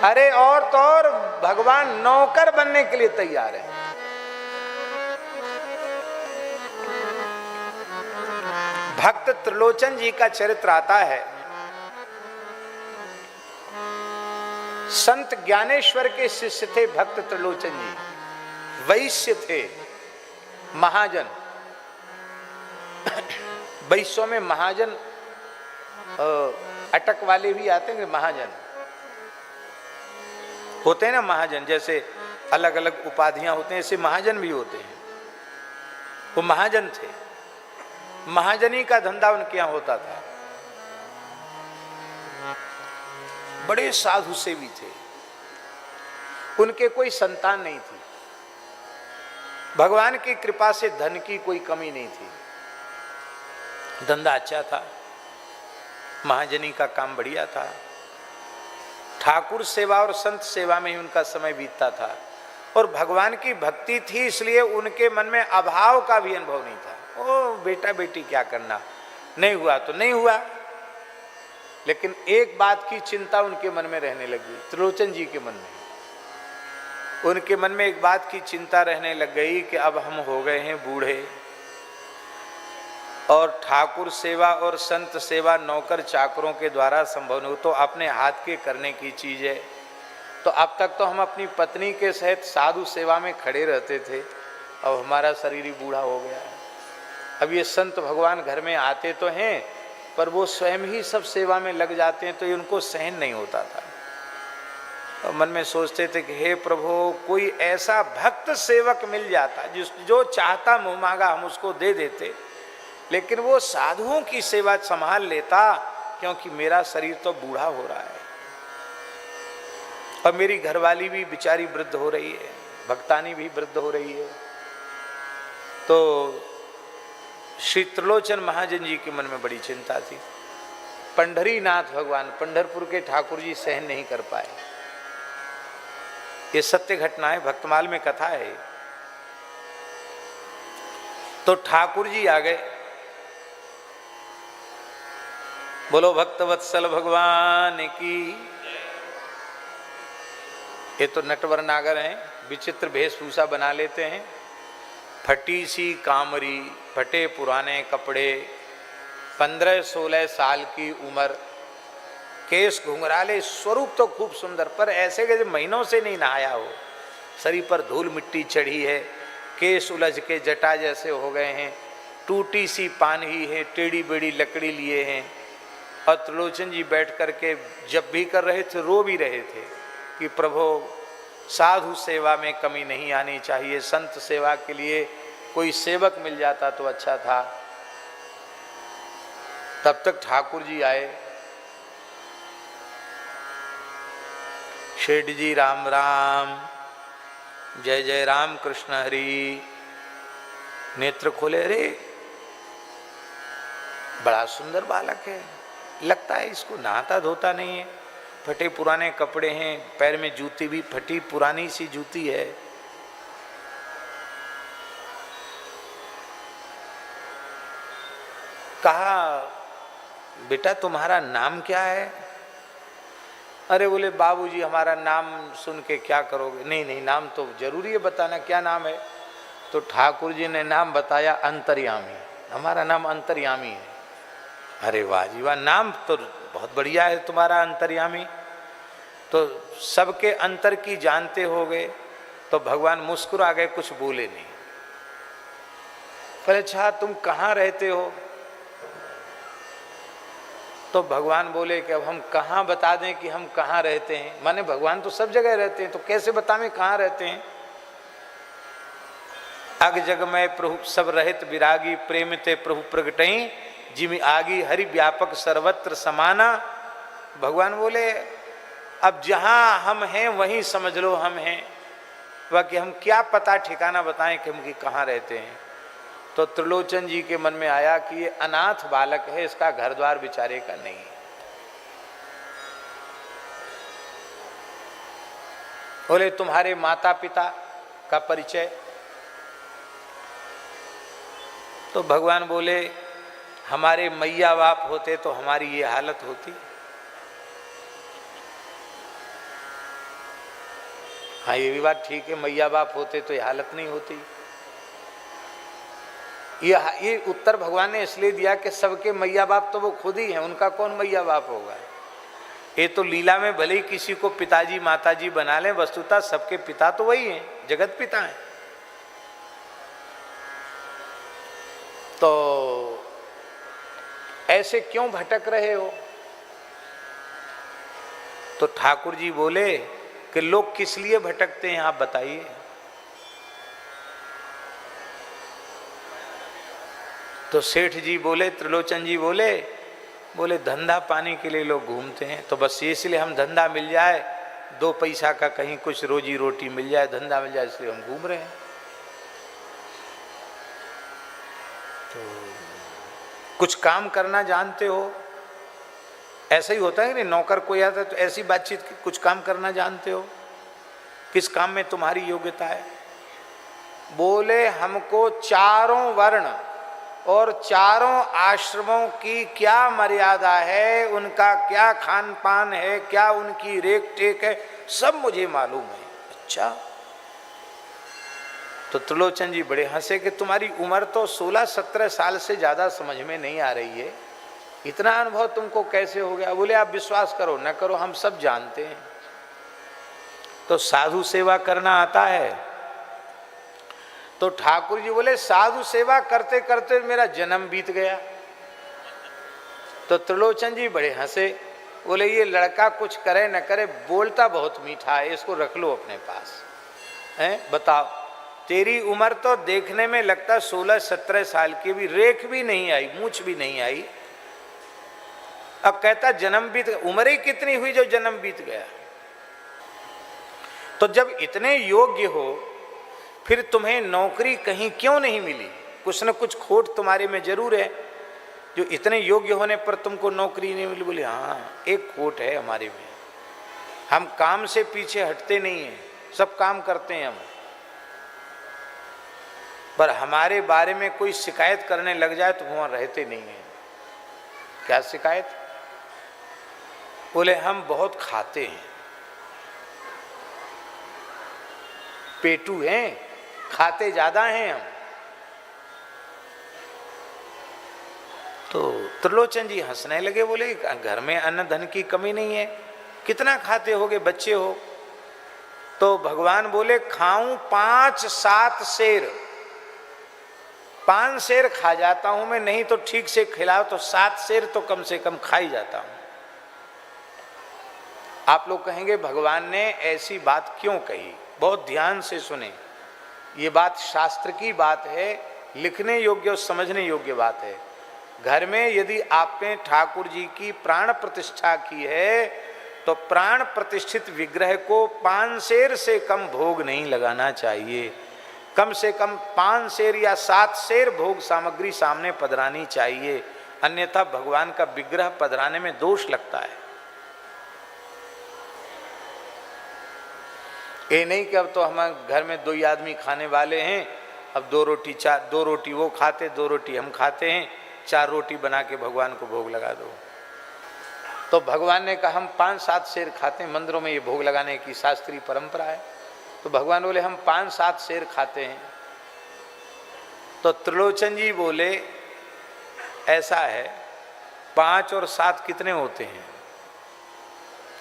अरे और तो और भगवान नौकर बनने के लिए तैयार है। भक्त त्रिलोचन जी का चरित्र आता है। संत ज्ञानेश्वर के शिष्य थे भक्त त्रिलोचन जी, वैश्य थे, महाजन। वैश्यों में महाजन अटक वाले भी आते हैं, महाजन होते हैं ना। महाजन जैसे अलग अलग उपाधियां होते हैं, ऐसे महाजन भी होते हैं। वो महाजन थे, महाजनी का धंधा उनके यहां होता था। बड़े साधु सेवी थे, उनके कोई संतान नहीं थी। भगवान की कृपा से धन की कोई कमी नहीं थी, धंधा अच्छा था, महाजनी का काम बढ़िया था। ठाकुर सेवा और संत सेवा में ही उनका समय बीतता था और भगवान की भक्ति थी, इसलिए उनके मन में अभाव का भी अनुभव नहीं था। ओ बेटा बेटी क्या करना, नहीं हुआ तो नहीं हुआ। लेकिन एक बात की चिंता उनके मन में रहने लगी, त्रिलोचन जी के मन में। उनके मन में एक बात की चिंता रहने लग गई कि अब हम हो गए हैं बूढ़े और ठाकुर सेवा और संत सेवा नौकर चाकरों के द्वारा संभव नहीं, तो अपने हाथ के करने की चीज है। तो अब तक तो हम अपनी पत्नी के सहित साधु सेवा में खड़े रहते थे, अब हमारा शरीर ही बूढ़ा हो गया है। अब ये संत भगवान घर में आते तो हैं, पर वो स्वयं ही सब सेवा में लग जाते हैं, तो ये उनको सहन नहीं होता था। और मन में सोचते थे कि हे प्रभु, कोई ऐसा भक्त सेवक मिल जाता जो चाहता मुँह मांगा हम उसको दे देते, लेकिन वो साधुओं की सेवा संभाल लेता, क्योंकि मेरा शरीर तो बूढ़ा हो रहा है और मेरी घरवाली भी बेचारी वृद्ध हो रही है, भक्तानी भी वृद्ध हो रही है। तो श्री त्रिलोचन महाजन जी के मन में बड़ी चिंता थी। पंढरीनाथ भगवान, पंढरपुर के ठाकुर जी सहन नहीं कर पाए। ये सत्य घटना है, भक्तमाल में कथा है। तो ठाकुर जी आ गए, बोलो भक्तवत्सल भगवान की। ये तो नटवर नागर हैं, विचित्र वेशभूषा बना लेते हैं, फटी सी कामरी, फटे पुराने कपड़े, 15-16 साल की उम्र, केस घुंघराले, स्वरूप तो खूब सुंदर, पर ऐसे के महीनों से नहीं नहाया हो, शरीर पर धूल मिट्टी चढ़ी है, केस उलझ के जटा जैसे हो गए हैं, टूटी सी पानी है, टेढ़ी बेड़ी लकड़ी लिए हैं। और त्रिलोचन जी बैठ करके जब भी कर रहे थे रो भी रहे थे कि प्रभु साधु सेवा में कमी नहीं आनी चाहिए, संत सेवा के लिए कोई सेवक मिल जाता तो अच्छा था। तब तक ठाकुर जी आए। शेठ जी राम राम, जय जय राम कृष्ण हरि। नेत्र खोले, अरे बड़ा सुंदर बालक है, लगता है इसको नहाता धोता नहीं है, फटे पुराने कपड़े हैं, पैर में जूती भी फटी पुरानी सी जूती है। कहा बेटा तुम्हारा नाम क्या है? अरे बोले बाबूजी हमारा नाम सुन के क्या करोगे? नहीं नहीं, नाम तो जरूरी है बताना, क्या नाम है? तो ठाकुर जी ने नाम बताया, अंतर्यामी, हमारा नाम अंतर्यामी है। अरे वाह जी वाह, नाम तो बहुत बढ़िया है तुम्हारा अंतर्यामी। तो सबके अंतर की जानते हो गए। तो भगवान मुस्कुरा गए, कुछ बोले नहीं। पर अच्छा तुम कहाँ रहते हो? तो भगवान बोले कि अब हम कहाँ बता दें कि हम कहाँ रहते हैं, माने भगवान तो सब जगह रहते हैं, तो कैसे बतावें कहाँ रहते हैं? अग जग में प्रभु सब रहित विरागी, प्रेम ते प्रभु प्रगटई, जिमि आगी हरि व्यापक सर्वत्र समाना। भगवान बोले अब जहाँ हम हैं वहीं समझ लो हम हैं, बाकी हम क्या पता ठिकाना बताएं कि हम कहाँ रहते हैं। तो त्रिलोचन जी के मन में आया कि ये अनाथ बालक है, इसका घर द्वार बेचारे का नहीं है। बोले तुम्हारे माता पिता का परिचय? तो भगवान बोले हमारे मैया बाप होते तो हमारी ये हालत होती। हाँ ये भी बात ठीक है, मैया बाप होते तो ये हालत नहीं होती। ये उत्तर भगवान ने इसलिए दिया कि सबके मैया बाप तो वो खुद ही हैं, उनका कौन मैया बाप होगा। ये तो लीला में भले ही किसी को पिताजी माताजी बना लें, वस्तुतः सबके पिता तो वही हैं, जगत पिता हैं। तो ऐसे क्यों भटक रहे हो? तो ठाकुर जी बोले कि लोग किस लिए भटकते हैं आप बताइए। तो सेठ जी बोले, त्रिलोचन जी बोले धंधा पाने के लिए लोग घूमते हैं, तो बस इसलिए हम धंधा मिल जाए, 2 पैसा का कहीं कुछ रोजी रोटी मिल जाए, धंधा मिल जाए, इसलिए हम घूम रहे हैं। तो कुछ काम करना जानते हो? ऐसा ही होता है कि नौकर कोई आता है तो ऐसी बातचीत, कुछ काम करना जानते हो? किस काम में तुम्हारी योग्यता है? बोले हमको चारों वर्ण और चारों आश्रमों की क्या मर्यादा है, उनका क्या खान पान है, क्या उनकी रेख टेक है, सब मुझे मालूम है। अच्छा। तो त्रिलोचन जी बड़े हंसे कि तुम्हारी उम्र तो 16-17 साल से ज्यादा समझ में नहीं आ रही है, इतना अनुभव तुमको कैसे हो गया? बोले आप विश्वास करो न करो, हम सब जानते हैं। तो साधु सेवा करना आता है? तो ठाकुर जी बोले साधु सेवा करते करते मेरा जन्म बीत गया। तो त्रिलोचन जी बड़े हंसे, बोले ये लड़का कुछ करे न करे, बोलता बहुत मीठा है, इसको रख लो अपने पास। हैं बताओ, तेरी उम्र तो देखने में लगता 16-17 साल की, भी रेख भी नहीं आई, मूछ भी नहीं आई, अब कहता जन्म बीत गया। उम्र ही कितनी हुई जो जन्म बीत गया? तो जब इतने योग्य हो फिर तुम्हें नौकरी कहीं क्यों नहीं मिली? कुछ न कुछ खोट तुम्हारे में जरूर है, जो इतने योग्य होने पर तुमको नौकरी नहीं मिली। बोले हाँ एक खोट है हमारे में, हम काम से पीछे हटते नहीं हैं, सब काम करते हैं हम, पर हमारे बारे में कोई शिकायत करने लग जाए तो वहां रहते नहीं हैं। क्या शिकायत? बोले हम बहुत खाते हैं, पेटू हैं, खाते ज्यादा हैं हम। तो त्रिलोचन जी हंसने लगे, बोले घर में अन्न धन की कमी नहीं है, कितना खाते होगे, बच्चे हो? तो भगवान बोले खाऊं 5-7 शेर, 5 शेर खा जाता हूं मैं, नहीं तो ठीक से खिलाओ तो 7 शेर तो कम से कम खा ही जाता हूं। आप लोग कहेंगे भगवान ने ऐसी बात क्यों कही? बहुत ध्यान से सुने, ये बात शास्त्र की बात है, लिखने योग्य और समझने योग्य बात है। घर में यदि आपने ठाकुर जी की प्राण प्रतिष्ठा की है तो प्राण प्रतिष्ठित विग्रह को 5 शेर से कम भोग नहीं लगाना चाहिए, कम से कम 5 शेर या 7 शेर भोग सामग्री सामने पधरानी चाहिए, अन्यथा भगवान का विग्रह पधराने में दोष लगता है। ये नहीं कि अब तो हमारे घर में 2 ही आदमी खाने वाले हैं, अब 2 रोटी वो खाते, 2 रोटी हम खाते हैं, 4 रोटी बना के भगवान को भोग लगा दो। तो भगवान ने कहा हम 5-7 शेर खाते हैं, मंदिरों में ये भोग लगाने की शास्त्रीय परंपरा है। तो भगवान बोले हम 5-7 शेर खाते हैं। तो त्रिलोचन जी बोले ऐसा है, 5 और 7 कितने होते हैं?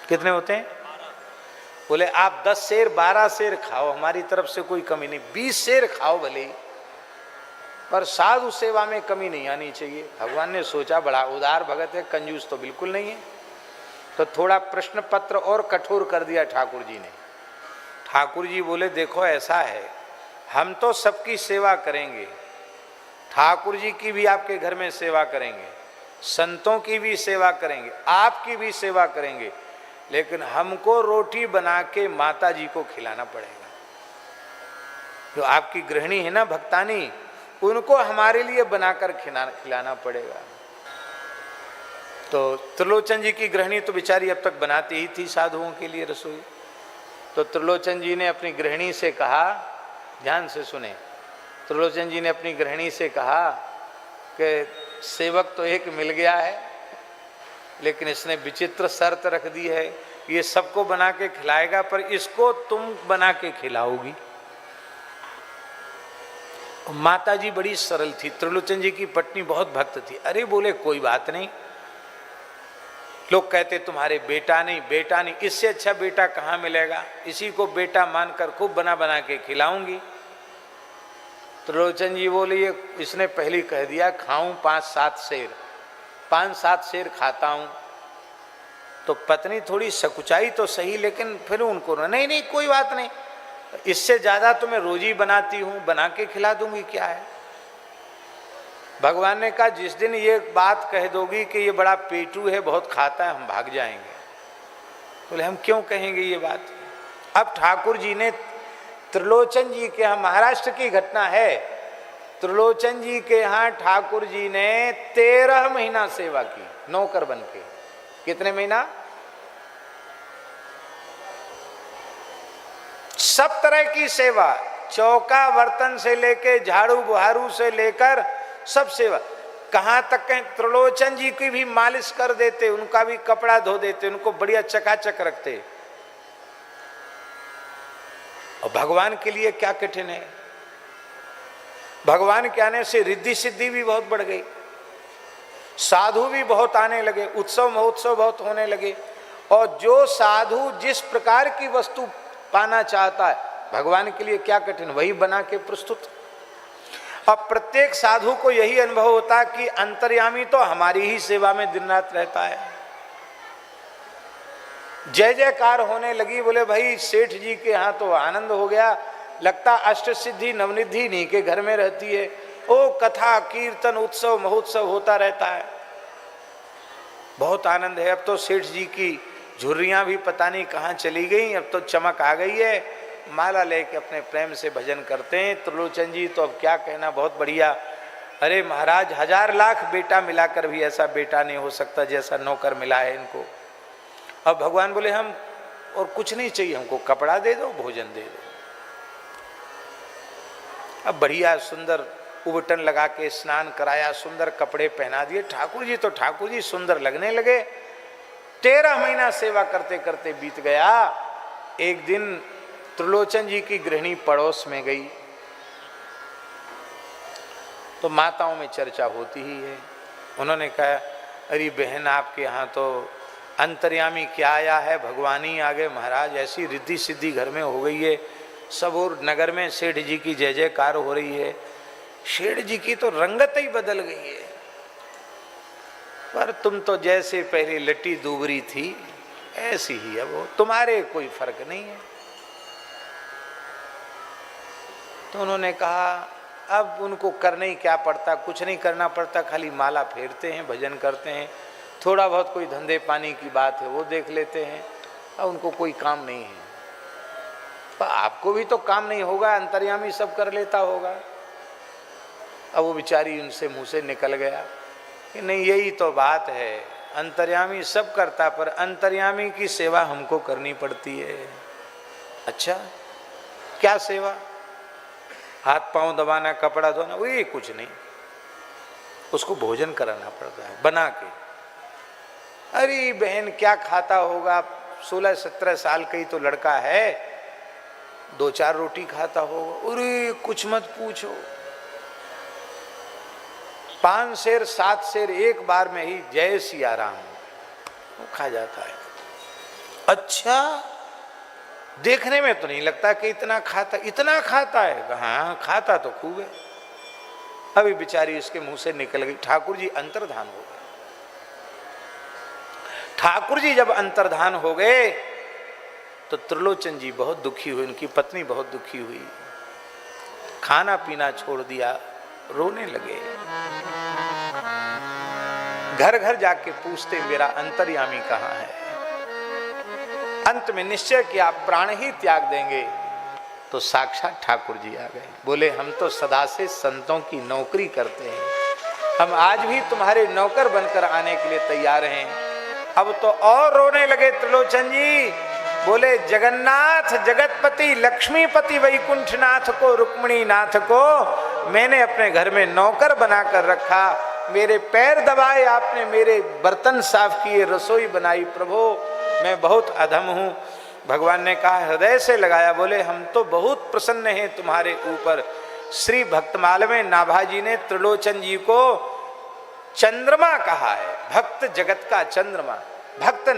कितने होते हैं? बोले आप 10 शेर 12 शेर खाओ, हमारी तरफ से कोई कमी नहीं, 20 शेर खाओ भले ही, पर साधु सेवा में कमी नहीं आनी चाहिए। भगवान ने सोचा बड़ा उदार भगत है, कंजूस तो बिल्कुल नहीं है, तो थोड़ा प्रश्न पत्र और कठोर कर दिया ठाकुर जी ने। ठाकुर जी बोले देखो ऐसा है, हम तो सबकी सेवा करेंगे, ठाकुर जी की भी आपके घर में सेवा करेंगे, संतों की भी सेवा करेंगे, आपकी भी सेवा करेंगे, लेकिन हमको रोटी बना के माता जी को खिलाना पड़ेगा। जो आपकी गृहिणी है ना भक्तानी, उनको हमारे लिए बनाकर खिलाना पड़ेगा। तो त्रिलोचन जी की गृहिणी तो बेचारी अब तक बनाती ही थी साधुओं के लिए रसोई। तो त्रिलोचन जी ने अपनी गृहिणी से कहा, ध्यान से सुने, त्रिलोचन जी ने अपनी गृहिणी से कहा कि सेवक तो एक मिल गया है, लेकिन इसने विचित्र शर्त रख दी है ये सबको बना के खिलाएगा, पर इसको तुम बना के खिलाओगी। माता जी बड़ी सरल थी, त्रिलोचन जी की पत्नी बहुत भक्त थी। अरे बोले कोई बात नहीं, लोग कहते तुम्हारे बेटा नहीं बेटा नहीं, इससे अच्छा बेटा कहाँ मिलेगा, इसी को बेटा मानकर खूब बना बना के खिलाऊंगी। त्रिलोचन जी बोले ये इसने पहले कह दिया खाऊं 5-7 शेर, 5-7 शेर खाता हूं। तो पत्नी थोड़ी सकुचाई तो सही, लेकिन फिर उनको नहीं नहीं कोई बात नहीं, इससे ज्यादा तो मैं रोज ही बनाती हूं, बना के खिला दूंगी, क्या है। भगवान ने कहा जिस दिन ये बात कह दोगी कि ये बड़ा पेटू है, बहुत खाता है, हम भाग जाएंगे। बोले हम क्यों कहेंगे ये बात। अब ठाकुर जी ने त्रिलोचन जी के यहाँ, महाराष्ट्र की घटना है, त्रिलोचन जी के यहाँ ठाकुर जी ने 13 महीना सेवा की नौकर बन के। कितने महीना? सब तरह की सेवा, चौका बर्तन से लेके झाड़ू बुहारू से लेकर सब सेवा। कहां तक कहें त्रिलोचन जी की भी मालिश कर देते, उनका भी कपड़ा धो देते, उनको बढ़िया चकाचक रखते। और भगवान के लिए क्या कठिन है। भगवान के आने से रिद्धि सिद्धि भी बहुत बढ़ गई, साधु भी बहुत आने लगे, उत्सव महोत्सव बहुत होने लगे। और जो साधु जिस प्रकार की वस्तु पाना चाहता है, भगवान के लिए क्या कठिन, वही बना के प्रस्तुत। अब प्रत्येक साधु को यही अनुभव होता है कि अंतर्यामी तो हमारी ही सेवा में दिन रात रहता है। जय जयकार होने लगी। बोले भाई सेठ जी के यहाँ तो आनंद हो गया, लगता अष्ट सिद्धि नवनिधि नहीं के घर में रहती है। ओ कथा कीर्तन उत्सव महोत्सव होता रहता है, बहुत आनंद है। अब तो सेठ जी की झुर्रियां भी पता नहीं कहाँ चली गई, अब तो चमक आ गई है, माला लेके अपने प्रेम से भजन करते हैं। त्रिलोचन जी तो अब क्या कहना, बहुत बढ़िया। अरे महाराज 1000 लाख बेटा मिलाकर भी ऐसा बेटा नहीं हो सकता जैसा नौकर मिला है इनको। अब भगवान बोले हम और कुछ नहीं चाहिए, हमको कपड़ा दे दो, भोजन दे दो। अब बढ़िया सुंदर उबटन लगा के स्नान कराया, सुंदर कपड़े पहना दिए। ठाकुर जी तो ठाकुर जी सुंदर लगने लगे। 13 महीना सेवा करते करते बीत गया। एक दिन त्रिलोचन जी की गृहिणी पड़ोस में गई तो माताओं में चर्चा होती ही है। उन्होंने कहा अरे बहन आपके यहाँ तो अंतर्यामी क्या आया है, भगवान ही आ गए महाराज, ऐसी रिद्धि सिद्धि घर में हो गई है, सब और नगर में सेठ जी की जय जयकार हो रही है। सेठ जी की तो रंगत ही बदल गई है, पर तुम तो जैसे पहले लट्टी दूबरी थी ऐसी ही है वो, तुम्हारे कोई फर्क नहीं है। तो उन्होंने कहा अब उनको करने ही क्या पड़ता, कुछ नहीं करना पड़ता, खाली माला फेरते हैं, भजन करते हैं, थोड़ा बहुत कोई धंधे पानी की बात है वो देख लेते हैं, अब उनको कोई काम नहीं है। पर आपको भी तो काम नहीं होगा, अंतर्यामी सब कर लेता होगा। अब वो बेचारी उनसे मुंह से निकल गया कि नहीं यही तो बात है, अंतर्यामी सब करता पर अंतर्यामी की सेवा हमको करनी पड़ती है। अच्छा क्या सेवा? हाथ पांव दबाना, कपड़ा धोना, वो ये कुछ नहीं, उसको भोजन कराना पड़ता है बना के। अरे बहन क्या खाता होगा, 16-17 साल का ही तो लड़का है, 2-4 रोटी खाता होगा। अरे कुछ मत पूछो, 5 शेर 7 शेर एक बार में ही जय सिया राम वो खा जाता है। अच्छा देखने में तो नहीं लगता कि इतना खाता है। हाँ खाता तो खूब है। अभी बेचारी उसके मुंह से निकल गई। ठाकुर जी अंतर्धान हो गए। ठाकुर जी जब अंतर्धान हो गए तो त्रिलोचन जी बहुत दुखी हुई, उनकी पत्नी बहुत दुखी हुई, खाना पीना छोड़ दिया, रोने लगे। घर घर जाके पूछते मेरा अंतर्यामी कहाँ है। अंत में निश्चय किया प्राण ही त्याग देंगे तो साक्षात ठाकुर जी आ गए। बोले हम तो सदा से संतों की नौकरी करते हैं, हम आज भी तुम्हारे नौकर बनकर आने के लिए तैयार हैं। अब तो और रोने लगे त्रिलोचन जी। बोले जगन्नाथ जगतपति लक्ष्मीपति वैकुंठनाथ को, रुक्मिणी नाथ को मैंने अपने घर में नौकर बनाकर रखा, मेरे पैर दबाए आपने, मेरे बर्तन साफ किए, रसोई बनाई। प्रभु मैं बहुत अधम हूँ। भगवान ने कहा, हृदय से लगाया, बोले हम तो बहुत प्रसन्न हैं तुम्हारे ऊपर। श्री भक्तमाल में नाभाजी ने त्रिलोचन जी को चंद्रमा कहा है, भक्त जगत का चंद्रमा। भक्त